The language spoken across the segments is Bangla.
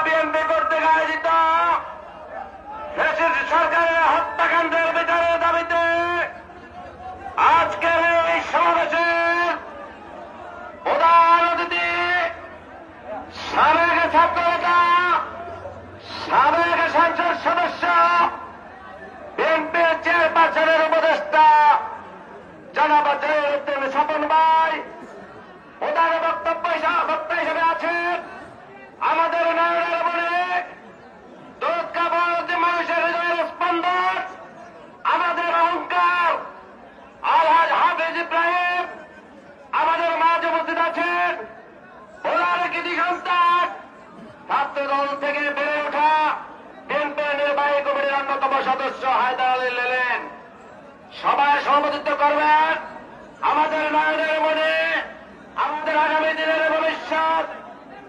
বিএনপি কর্তৃক আয়োজিত ফ্যাসিস্ট সরকারের হত্যাকাণ্ডের বিচারের দাবিতে আজকের এই সমাবেশের প্রধান অতিথি সাবেক ছাত্রনেতা, সাবেক সংসদ সদস্য, বিএনপির চেয়ারপারসনের উপদেষ্টা জনাব জহিরুদ্দিন স্বপন ভাই প্রধান বক্তা হিসেবে আছেন। আমাদের নয়নের বনে দুর্গা ভারতী মানুষের হৃদয়ের স্পন্দন, আমাদের অহংকার আলহাজ হাফেজ ইব্রাহিম আমাদের মাঝে উপস্থিত আছেন। ভোলার কৃতি সন্তান, ছাত্রদল থেকে বেড়ে ওঠা বিএনপির নির্বাহী কমিটির অন্যতম সদস্য হায়দার আলী লেলেন সভায় সভাপতিত্ব করবেন। আমাদের নয়নের মনে আমাদের আগামী দিনের ভবিষ্যৎ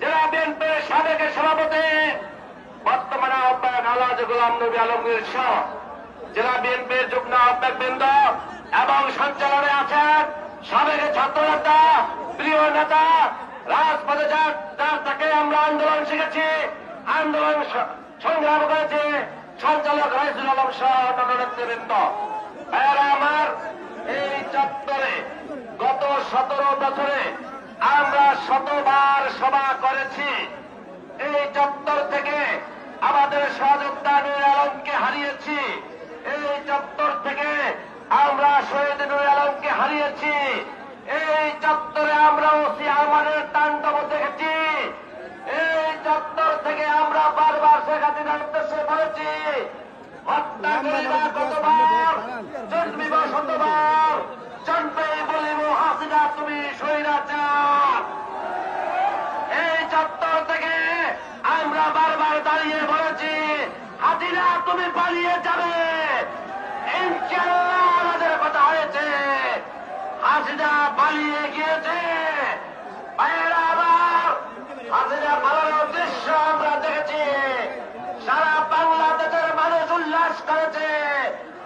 জেলা বিএনপির সাবেক সভাপতি, বর্তমানে আহ্বায়ক আলহাজ গোলাম নবী আলমগীর সহ জেলা বিএনপির যুগ্ম আহ্বায়কবৃন্দ এবং সঞ্চালনে আছেন সাবেক ছাত্রনেতা, প্রিয় নেতা, রাজপথে যার তাকে আমরা আন্দোলন শিখেছি, আন্দোলন সংগ্রাম করেছি, সঞ্চালক রাইসুল আলম সহ অন্যান্য নেতৃবৃন্দ। আমার এই চত্বরে গত 17 বছরে আমরা শতবার সভা করেছি। এই চত্বর থেকে আমাদের সহযোদ্ধা নূর আলমকে হারিয়েছি। এই চত্বর থেকে আমরা শহীদ নূর আলমকে হারিয়েছি। এই চত্বরে আমরা ওসি আরমানের তাণ্ডব দেখেছি। এই চত্বর থেকে আমরা বারবার শেখ হাসিনার উদ্দেশ্যে বলেছি, হত্যা করিবা কতবার, জন্মিব শতবার, জন্মেই বলিব হাসিনা তুমি স্বৈরাচার। এই চত্বর থেকে আমরা বারবার দাঁড়িয়ে বলেছি, হাসিনা তুমি পালিয়ে যাবে। ইনশাআল্লাহ আমাদের কথা হয়েছে, হাসিনা পালিয়ে গিয়েছে। ভাইয়েরা আবার হাসিনা পালানোর দৃশ্য আমরা দেখেছি। সারা বাংলাদেশের মানুষ উল্লাস করেছে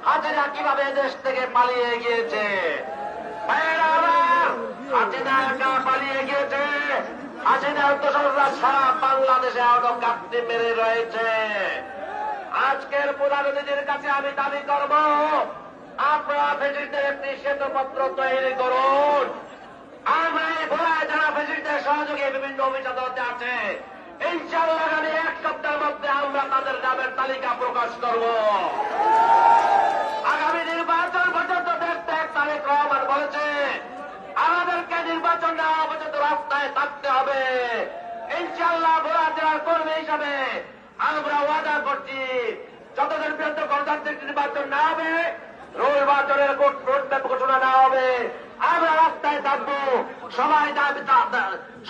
হাসিনা কিভাবে দেশ থেকে পালিয়ে গিয়েছে। ভাইয়েরা আবার হাসিনা একা পালিয়ে গিয়েছে, হাসিনার দোসররা সারা বাংলাদেশে আরো গাঁথনি মেরে রয়েছে। আজকের প্রধান অতিথির কাছে আমি দাবি করব, আপনারা ফেসিস্টদের একটি শ্বেতপত্র তৈরি করুন। আমরা এই ভোলায় যারা ফেসিস্টদের সহযোগী বিভিন্ন অফিস আদালতে আছে, ইনশাআল্লাহ আগামী 1 সপ্তাহের মধ্যে আমরা তাদের নামের তালিকা প্রকাশ করব। আগামী নির্বাচন পর্যন্ত দেখতে তারেক রহমান বলেছে, আমাদেরকে নির্বাচন নেওয়া পর্যন্ত রাস্তায় থাকতে হবে। ইনশাআল্লাহ ভোলা জেলার কর্মী হিসাবে আমরা ওয়াদা করছি, যতদিন পর্যন্ত গণতান্ত্রিক নির্বাচন না হবে, নির্বাচনের রোডম্যাপ ঘোষণা না হবে, আমরা রাস্তায় থাকবো। সবাই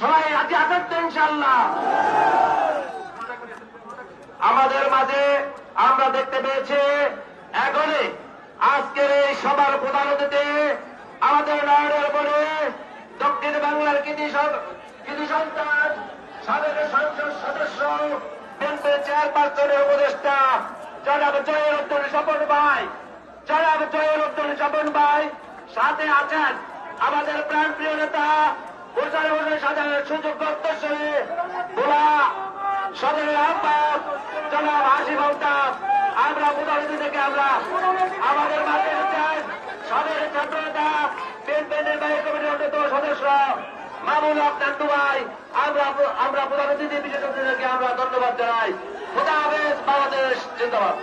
সবাই রাজি আছেন তো ইনশাআল্লাহ? আমাদের মাঝে আমরা দেখতে পেয়েছি এখনই আজকের এই সভার প্রধান অতিথি আমাদের নয়নের বনে দক্ষিণ বাংলার কৃতি সন্তান, সাবেক সংসদ সদস্য, বিএনপির চেয়ারপারসনের উপদেষ্টা জনাব জহিরুদ্দিন স্বপন ভাই, জনাব জহিরুদ্দিন স্বপন ভাই সাথে আছেন আমাদের প্রাণপ্রিয় নেতা হোসেন সাজানের সুযোগ্য উত্তরসূরি ভোলা সদরের আহ্বায়ক জনাব হাসিব আলতাফ। আমরা প্রধান অতিথি থেকে আমরা আমাদের মাঝে আছেন সাবেক ছাত্রনেতা, বিএনপি নির্বাহী কমিটির অন্যতম সদস্য মামুন হক নান্টু ভাই। আমরা প্রধান অতিথি বিশেষ অতিথিদেরকে আমরা ধন্যবাদ জানাই। খোদা হাফেজ, বাংলাদেশ জিন্দাবাদ।